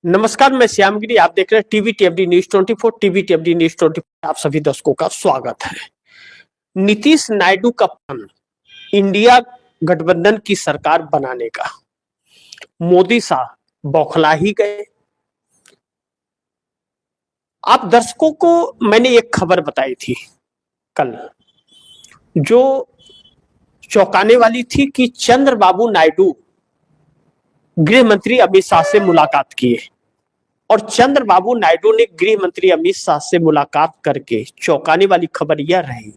नमस्कार, मैं श्यामगिरी। आप देख रहे हैं टीवी टीएफडी न्यूज 24। टीवी टीएफडी न्यूज 24 आप सभी दर्शकों का स्वागत है। नीतीश नायडू का प्लान इंडिया गठबंधन की सरकार बनाने का, मोदी साहब बौखला ही गए। आप दर्शकों को मैंने एक खबर बताई थी कल, जो चौंकाने वाली थी कि चंद्रबाबू नायडू गृह मंत्री अमित शाह से मुलाकात किए और चंद्रबाबू नायडू ने गृह मंत्री अमित शाह से मुलाकात करके चौंकाने वाली खबर यह रही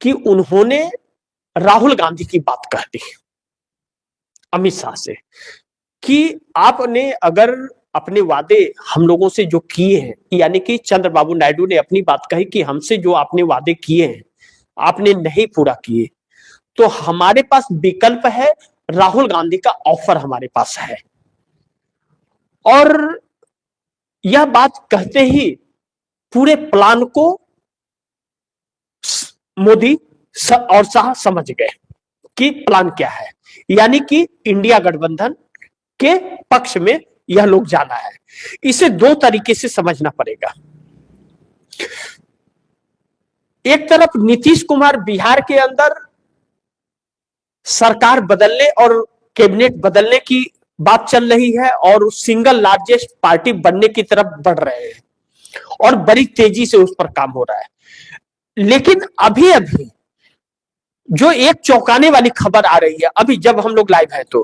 कि उन्होंने राहुल गांधी की बात कह दी अमित शाह से कि आपने अगर अपने वादे हम लोगों से जो किए हैं, यानी कि चंद्रबाबू नायडू ने अपनी बात कही कि हमसे जो आपने वादे किए हैं आपने नहीं पूरा किए, तो हमारे पास विकल्प है, राहुल गांधी का ऑफर हमारे पास है। और यह बात कहते ही पूरे प्लान को मोदी और शाह समझ गए कि प्लान क्या है, यानी कि इंडिया गठबंधन के पक्ष में यह लोग जाना है। इसे दो तरीके से समझना पड़ेगा। एक तरफ नीतीश कुमार बिहार के अंदर सरकार बदलने और कैबिनेट बदलने की बात चल रही है और सिंगल लार्जेस्ट पार्टी बनने की तरफ बढ़ रहे हैं और बड़ी तेजी से उस पर काम हो रहा है। लेकिन अभी अभी जो एक चौंकाने वाली खबर आ रही है, अभी जब हम लोग लाइव हैं, तो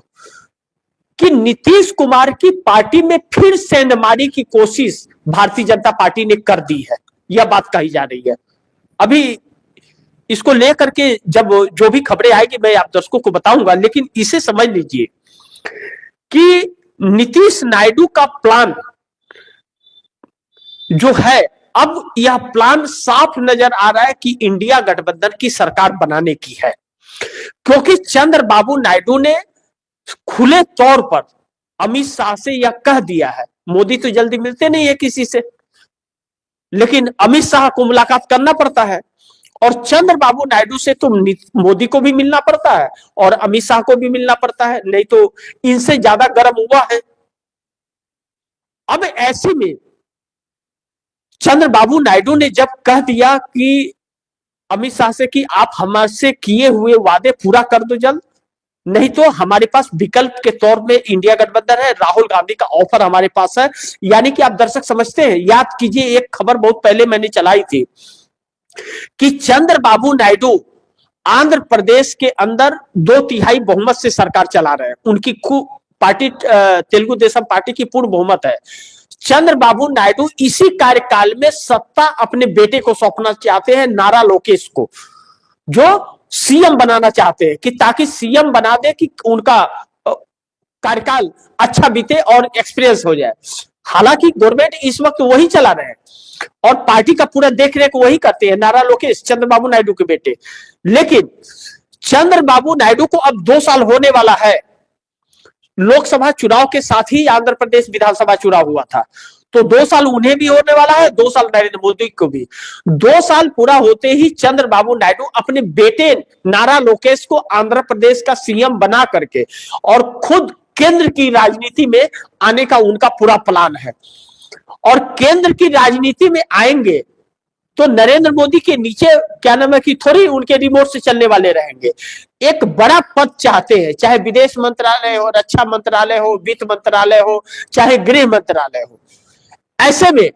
कि नीतीश कुमार की पार्टी में फिर सेंधमारी की कोशिश भारतीय जनता पार्टी ने कर दी है, यह बात कही जा रही है। अभी इसको लेकर के जब जो भी खबरें आएगी मैं आप दर्शकों को बताऊंगा, लेकिन इसे समझ लीजिए कि नीतीश नायडू का प्लान जो है, अब यह प्लान साफ नजर आ रहा है कि इंडिया गठबंधन की सरकार बनाने की है, क्योंकि चंद्रबाबू नायडू ने खुले तौर पर अमित शाह से यह कह दिया है। मोदी तो जल्दी मिलते नहीं है किसी से, लेकिन अमित शाह को मुलाकात करना पड़ता है और चंद्रबाबू नायडू से तो मोदी को भी मिलना पड़ता है और अमित शाह को भी मिलना पड़ता है, नहीं तो इनसे ज्यादा गर्म हुआ है। अब ऐसे में चंद्रबाबू नायडू ने जब कह दिया कि अमित शाह से कि आप हमसे किए हुए वादे पूरा कर दो जल्द, नहीं तो हमारे पास विकल्प के तौर में इंडिया गठबंधन है, राहुल गांधी का ऑफर हमारे पास है। यानी कि आप दर्शक समझते हैं, याद कीजिए एक खबर बहुत पहले मैंने चलाई थी कि चंद्रबाबू नायडू आंध्र प्रदेश के अंदर 2/3 बहुमत से सरकार चला रहे हैं। उनकी पार्टी तेलुगु देशम पार्टी की पूर्ण बहुमत है। चंद्रबाबू नायडू इसी कार्यकाल में सत्ता अपने बेटे को सौंपना चाहते हैं, नारा लोकेश को, जो सीएम बनाना चाहते हैं, कि ताकि सीएम बना दे कि उनका कार्यकाल अच्छा बीते और एक्सपीरियंस हो जाए। हालांकि गवर्नमेंट इस वक्त वही चला रहे हैं और पार्टी का पूरा देख रेख वही करते हैं, नारा लोकेश, चंद्रबाबू नायडू के बेटे। लेकिन चंद्रबाबू नायडू को अब 2 साल होने वाला है। लोकसभा चुनाव के साथ ही आंध्र प्रदेश विधानसभा चुनाव हुआ था, तो 2 साल उन्हें भी होने वाला है, 2 साल नरेंद्र मोदी को भी। 2 साल पूरा होते ही चंद्रबाबू नायडू अपने बेटे नारा लोकेश को आंध्र प्रदेश का सीएम बना करके और खुद केंद्र की राजनीति में आने का उनका पूरा प्लान है। और केंद्र की राजनीति में आएंगे तो नरेंद्र मोदी के नीचे क्या नाम है कि थोड़ी उनके रिमोट से चलने वाले रहेंगे। एक बड़ा पद चाहते हैं, चाहे विदेश मंत्रालय हो, रक्षा मंत्रालय हो, वित्त मंत्रालय हो, चाहे गृह मंत्रालय हो। ऐसे में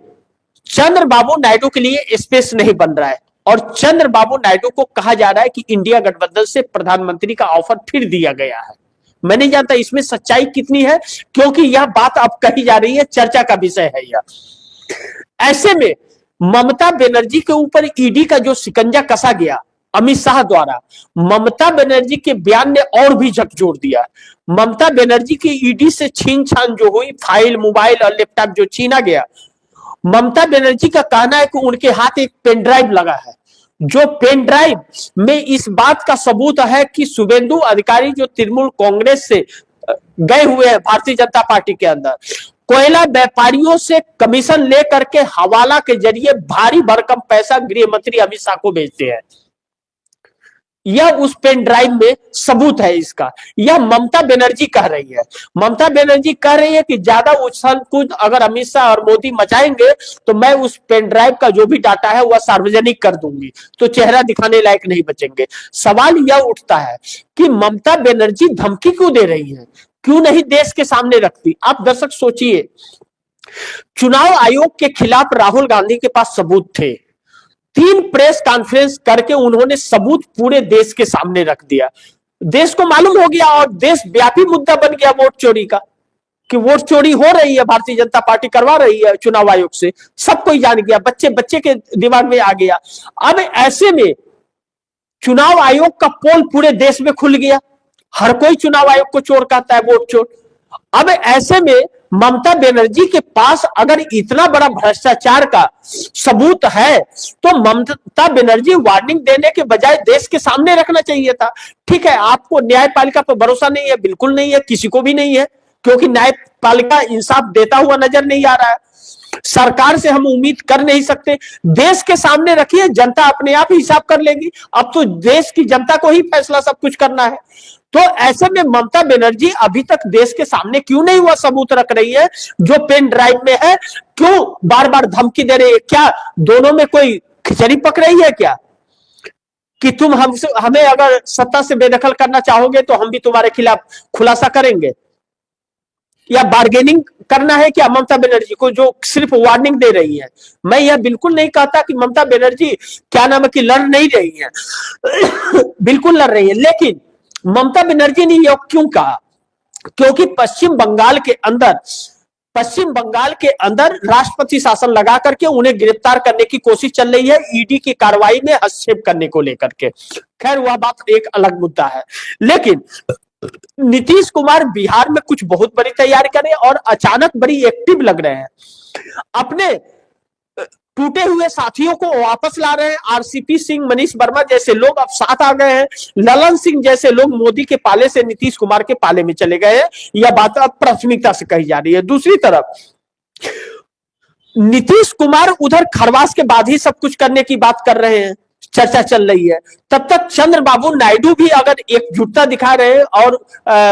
चंद्रबाबू नायडू के लिए स्पेस नहीं बन रहा है और चंद्रबाबू नायडू को कहा जा रहा है कि इंडिया गठबंधन से प्रधानमंत्री का ऑफर फिर दिया गया है। मैं नहीं जानता इसमें सच्चाई कितनी है, क्योंकि यह बात अब कही जा रही है, चर्चा का विषय है यह। ऐसे में ममता बनर्जी के ऊपर ईडी का जो शिकंजा कसा गया अमित शाह द्वारा, ममता बनर्जी के बयान ने और भी झकझोर दिया। ममता बनर्जी की ईडी से छीन छान जो हुई, फाइल, मोबाइल और लैपटॉप जो छीना गया, ममता बनर्जी का कहना है कि उनके हाथ एक पेन ड्राइव लगा है, जो पेन ड्राइव में इस बात का सबूत है कि शुभेंदु अधिकारी जो तृणमूल कांग्रेस से गए हुए हैं भारतीय जनता पार्टी के अंदर, कोयला व्यापारियों से कमीशन लेकर के हवाला के जरिए भारी भरकम पैसा गृह मंत्री अमित शाह को भेजते हैं। यह उस पेन ड्राइव में सबूत है इसका। यह ममता बनर्जी कह रही है। ममता बनर्जी कह रही है कि ज्यादा उछल कूद अगर अमित शाह और मोदी मचाएंगे तो मैं उस पेन ड्राइव का जो भी डाटा है वह सार्वजनिक कर दूंगी, तो चेहरा दिखाने लायक नहीं बचेंगे। सवाल यह उठता है कि ममता बनर्जी धमकी क्यों दे रही है, क्यों नहीं देश के सामने रखती। आप दर्शक सोचिए, चुनाव आयोग के खिलाफ राहुल गांधी के पास सबूत थे, 3 प्रेस कॉन्फ्रेंस करके उन्होंने सबूत पूरे देश के सामने रख दिया। देश को मालूम हो गया और देश व्यापी मुद्दा बन गया वोट चोरी का, कि वोट चोरी हो रही है, भारतीय जनता पार्टी करवा रही है चुनाव आयोग से। सब कोई जान गया, बच्चे बच्चे के दिमाग में आ गया। अब ऐसे में चुनाव आयोग का पोल पूरे देश में खुल गया। हर कोई चुनाव आयोग को चोर कहता है, वोट चोर। अब ऐसे में ममता बनर्जी के पास अगर इतना बड़ा भ्रष्टाचार का सबूत है तो ममता बनर्जी वार्निंग देने के बजाय देश के सामने रखना चाहिए था। ठीक है, आपको न्यायपालिका पर भरोसा नहीं है, बिल्कुल नहीं है, किसी को भी नहीं है, क्योंकि न्यायपालिका इंसाफ देता हुआ नजर नहीं आ रहा है। सरकार से हम उम्मीद कर नहीं सकते। देश के सामने रखिए, जनता अपने आप हिसाब कर लेगी। अब तो देश की जनता को ही फैसला सब कुछ करना है। तो ऐसे में ममता बनर्जी अभी तक देश के सामने क्यों नहीं हुआ सबूत रख रही है जो पेन ड्राइव में है? क्यों बार बार धमकी दे रही है? क्या दोनों में कोई खिचड़ी पक रही है क्या, कि तुम हमें अगर सत्ता से बेदखल करना चाहोगे तो हम भी तुम्हारे खिलाफ खुलासा करेंगे? या बार्गेनिंग करना है क्या ममता बनर्जी को, जो सिर्फ वार्निंग दे रही है? मैं यह बिल्कुल नहीं कहता कि ममता बनर्जी क्या नाम है कि लड़ नहीं रही है बिल्कुल लड़ रही है। लेकिन ममता बनर्जी ने यह क्यों कहा? क्योंकि पश्चिम बंगाल के अंदर राष्ट्रपति शासन लगा करके उन्हें गिरफ्तार करने की कोशिश चल रही है, ईडी की कार्रवाई में हस्तक्षेप करने को लेकर के। खैर, वह बात एक अलग मुद्दा है। लेकिन नीतीश कुमार बिहार में कुछ बहुत बड़ी तैयारी कर रहे हैं और अचानक बड़ी एक्टिव लग रहे हैं। अपने टूटे हुए साथियों को वापस ला रहे हैं। आरसीपी सिंह, मनीष वर्मा जैसे लोग अब साथ आ गए हैं। ललन सिंह जैसे लोग मोदी के पाले से नीतीश कुमार के पाले में चले गए हैं। यह बात अब प्राथमिकता से कही जा रही है। दूसरी तरफ नीतीश कुमार उधर खरवास के बाद ही सब कुछ करने की बात कर रहे हैं, चर्चा चल रही है। तब तक चंद्रबाबू नायडू भी अगर एकजुटता दिखा रहे हैं और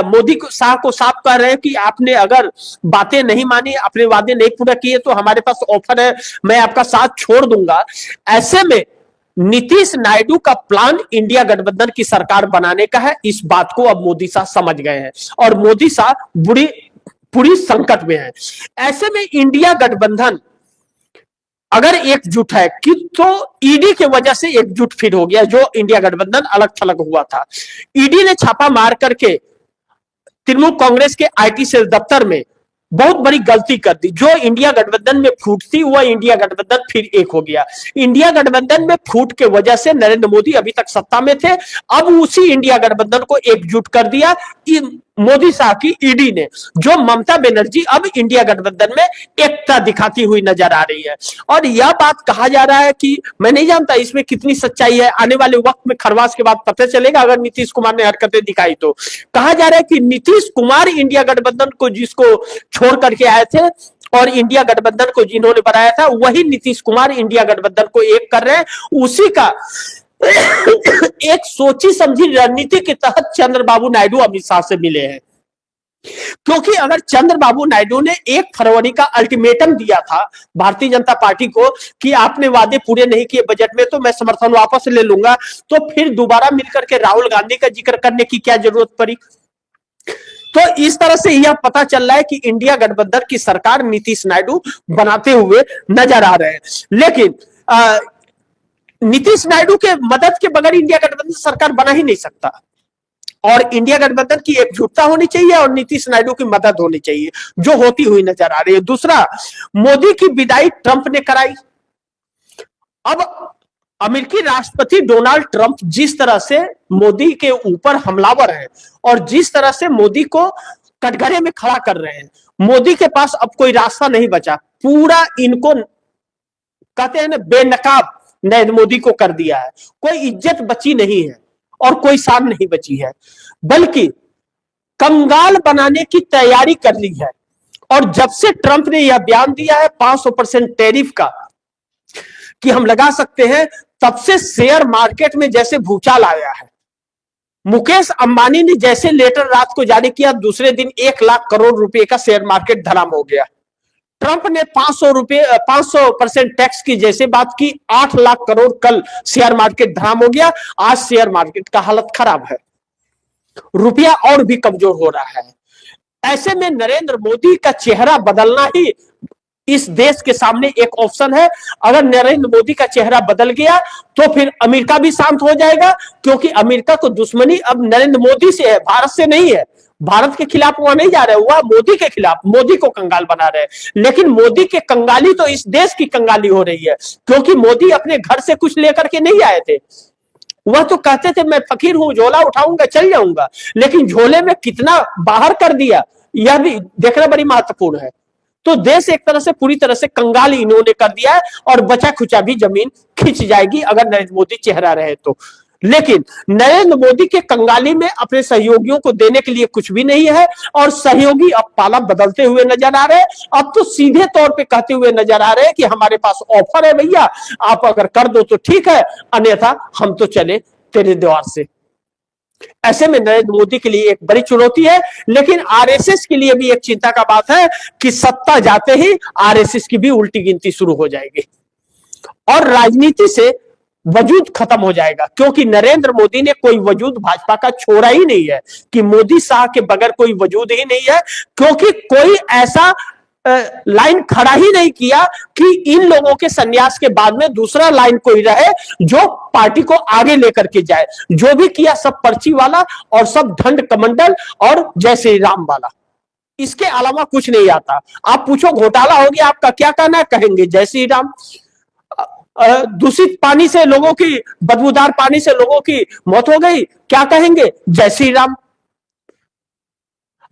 मोदी शाह को साफ कह रहे हैं कि आपने अगर बातें नहीं मानी, अपने वादे नहीं पूरा किए तो हमारे पास ऑफर है, मैं आपका साथ छोड़ दूंगा। ऐसे में नीतीश नायडू का प्लान इंडिया गठबंधन की सरकार बनाने का है। इस बात को अब मोदी शाह समझ गए हैं और मोदी शाह पूरी संकट में है। ऐसे में इंडिया गठबंधन अगर एकजुट है कि तो ईडी के वजह से एकजुट फिर हो गया, जो इंडिया गठबंधन अलग थलग हुआ था। ईडी ने छापा मार करके तृणमूल कांग्रेस के आईटी सेल दफ्तर में बहुत बड़ी गलती कर दी। जो इंडिया गठबंधन में फूट थी वह इंडिया गठबंधन फिर एक हो गया। इंडिया गठबंधन में फूट के वजह से नरेंद्र मोदी अभी तक सत्ता में थे, अब उसी इंडिया गठबंधन को एकजुट कर दिया मोदी शाह की ईडी ने, जो ममता बनर्जी अब इंडिया गठबंधन में एकता दिखाती हुई नजर आ रही है। और यह बात कहा जा रहा है कि मैं नहीं जानता इसमें कितनी सच्चाई है, आने वाले वक्त में खरवास के बाद पता चलेगा। अगर नीतीश कुमार ने हरकतें दिखाई तो कहा जा रहा है कि नीतीश कुमार इंडिया गठबंधन को जिसको छोड़ करके आए थे और इंडिया गठबंधन को जिन्होंने बनाया था, वही नीतीश कुमार इंडिया गठबंधन को एक कर रहे हैं। उसी का एक सोची समझी रणनीति के तहत चंद्रबाबू नायडू अमित शाह से मिले हैं। क्योंकि अगर चंद्रबाबू नायडू ने 1 फरवरी का अल्टीमेटम दिया था भारतीय जनता पार्टी को कि आपने वादे पूरे नहीं किए बजट में तो मैं समर्थन वापस ले लूंगा, तो फिर दोबारा मिलकर के राहुल गांधी का जिक्र करने की क्या जरूरत पड़ी? तो इस तरह से यह पता चल रहा है कि इंडिया गठबंधन की सरकार नीतीश नायडू बनाते हुए नजर आ रहे हैं। लेकिन नीतीश नायडू के मदद के बगैर इंडिया गठबंधन सरकार बना ही नहीं सकता और इंडिया गठबंधन की एकजुटता होनी चाहिए और नीतीश नायडू की मदद होनी चाहिए, जो होती हुई नजर आ रही है। दूसरा, मोदी की विदाई ट्रंप ने कराई। अब अमेरिकी राष्ट्रपति डोनाल्ड ट्रंप जिस तरह से मोदी के ऊपर हमलावर है और जिस तरह से मोदी को कटघरे में खड़ा कर रहे हैं, मोदी के पास अब कोई रास्ता नहीं बचा। पूरा इनको कहते हैं ना बेनकाब नरेंद्र मोदी को कर दिया है। कोई इज्जत बची नहीं है और कोई शान नहीं बची है, बल्कि कंगाल बनाने की तैयारी कर ली है। और जब से ट्रंप ने यह बयान दिया है 500% टैरिफ का कि हम लगा सकते हैं, तब से शेयर मार्केट में जैसे भूचाल आया है। मुकेश अंबानी ने जैसे लेटर रात को जारी किया, दूसरे दिन 1 लाख करोड़ रुपए का शेयर मार्केट धराम हो गया। ट्रंप ने 500% टैक्स की जैसे बात की, 8 लाख करोड़ कल शेयर मार्केट धराम हो गया। आज शेयर मार्केट का हालत खराब है, रुपया और भी कमजोर हो रहा है। ऐसे में नरेंद्र मोदी का चेहरा बदलना ही इस देश के सामने एक ऑप्शन है। अगर नरेंद्र मोदी का चेहरा बदल गया तो फिर अमेरिका भी शांत हो जाएगा, क्योंकि अमेरिका को दुश्मनी अब नरेंद्र मोदी से है, भारत से नहीं है। भारत के खिलाफ वहां नहीं जा रहे, वह मोदी के खिलाफ, मोदी को कंगाल बना रहे हैं। लेकिन मोदी के कंगाली तो इस देश की कंगाली हो रही है, क्योंकि मोदी अपने घर से कुछ लेकर के नहीं आए थे। वह तो कहते थे मैं फकीर हूं, झोला उठाऊंगा चल जाऊंगा, लेकिन झोले में कितना बाहर कर दिया यह भी देखना बड़ी महत्वपूर्ण है। तो देश एक तरह से पूरी तरह से कंगाल इन्होंने कर दिया है, और बचा खुचा भी जमीन खिंच जाएगी अगर नरेंद्र मोदी चेहरा रहे तो। लेकिन नरेंद्र मोदी के कंगाली में अपने सहयोगियों को देने के लिए कुछ भी नहीं है, और सहयोगी अब पाला बदलते हुए नजर आ रहे हैं। अब तो सीधे तौर पे कहते हुए नजर आ रहे हैं कि हमारे पास ऑफर है भैया, आप अगर कर दो तो ठीक है, अन्यथा हम तो चले तेरे द्वार से। ऐसे में नरेंद्र मोदी के लिए एक बड़ी चुनौती है। लेकिन आरएसएस के लिए भी एक चिंता का बात है कि सत्ता जाते ही आरएसएस की भी उल्टी गिनती शुरू हो जाएगी और राजनीति से वजूद खत्म हो जाएगा, क्योंकि नरेंद्र मोदी ने कोई वजूद भाजपा का छोड़ा ही नहीं है कि मोदी शाह के बगैर कोई वजूद ही नहीं है। क्योंकि कोई ऐसा लाइन खड़ा ही नहीं किया कि इन लोगों के संन्यास के बाद में दूसरा लाइन कोई रहे जो पार्टी को आगे लेकर के जाए। जो भी किया सब पर्ची वाला और सब ढंड कमंडल और जय श्री राम वाला, इसके अलावा कुछ नहीं आता। आप पूछो घोटाला हो गया, आपका क्या कहना है, कहेंगे जय श्री राम। दूषित पानी से लोगों की, बदबूदार पानी से लोगों की मौत हो गई, क्या कहेंगे, जय श्री राम।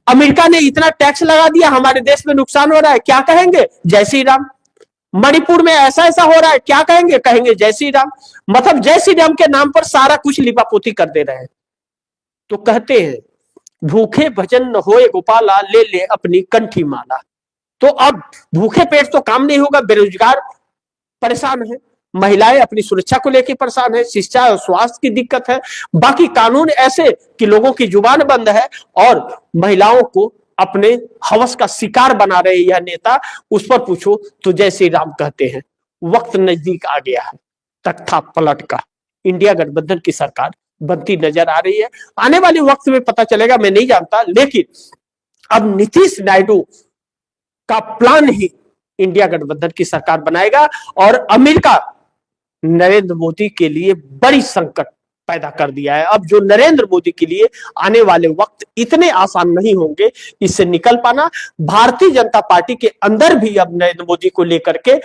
अमेरिका ने इतना टैक्स लगा दिया, हमारे देश में नुकसान हो रहा है, क्या कहेंगे, जय श्री राम। मणिपुर में ऐसा ऐसा हो रहा है, क्या कहेंगे, कहेंगे जय श्री राम। मतलब जय श्री राम के नाम पर सारा कुछ लिपापोती कर दे रहे हैं। तो कहते हैं भूखे भजन न होए गोपाला, ले ले अपनी कंठी माला। तो अब भूखे पेट तो काम नहीं होगा, बेरोजगार परेशान है, महिलाएं अपनी सुरक्षा को लेकर परेशान है, शिक्षा और स्वास्थ्य की दिक्कत है, बाकी कानून ऐसे कि लोगों की जुबान बंद है और महिलाओं को अपने हवस का शिकार बना रहे यह नेता। उस पर पूछो तो जय श्री राम कहते हैं। वक्त नजदीक आ गया है, तख्ता पलट का इंडिया गठबंधन की सरकार बनती नजर आ रही है। आने वाले वक्त में पता चलेगा, मैं नहीं जानता, लेकिन अब नीतीश नायडू का प्लान ही इंडिया गठबंधन की सरकार बनाएगा और अमेरिका नरेंद्र मोदी के लिए बड़ी संकट पैदा कर दिया है। अब जो नरेंद्र मोदी के लिए आने वाले वक्त इतने आसान नहीं होंगे इससे निकल पाना। भारतीय जनता पार्टी के अंदर भी अब नरेंद्र मोदी को लेकर के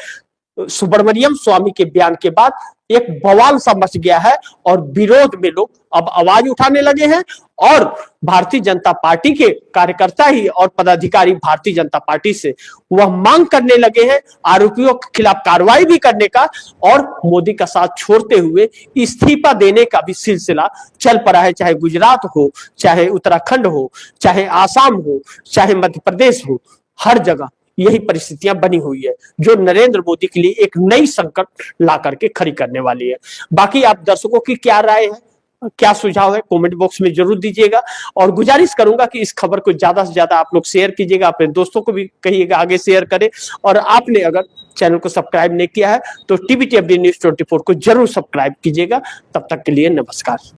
सुब्रमण्यम स्वामी के बयान के बाद एक बवाल सा मच गया है और विरोध में लोग अब आवाज उठाने लगे हैं और भारतीय जनता पार्टी के कार्यकर्ता ही और पदाधिकारी भारतीय जनता पार्टी से वह मांग करने लगे हैं आरोपियों के खिलाफ कार्रवाई भी करने का और मोदी का साथ छोड़ते हुए इस्तीफा देने का भी सिलसिला चल पड़ा है। चाहे गुजरात हो, चाहे उत्तराखंड हो, चाहे आसाम हो, चाहे मध्य प्रदेश हो, हर जगह यही परिस्थितियां बनी हुई है जो नरेंद्र मोदी के लिए एक नई संकट ला करके खड़ी करने वाली है। बाकी आप दर्शकों की क्या राय है, क्या सुझाव है, कमेंट बॉक्स में जरूर दीजिएगा और गुजारिश करूंगा कि इस खबर को ज्यादा से ज्यादा आप लोग शेयर कीजिएगा, अपने दोस्तों को भी कहिएगा आगे शेयर करें। और आपने अगर चैनल को सब्सक्राइब नहीं किया है तो टीवीटी अपडेट न्यूज़ 24 को जरूर सब्सक्राइब कीजिएगा। तब तक के लिए नमस्कार।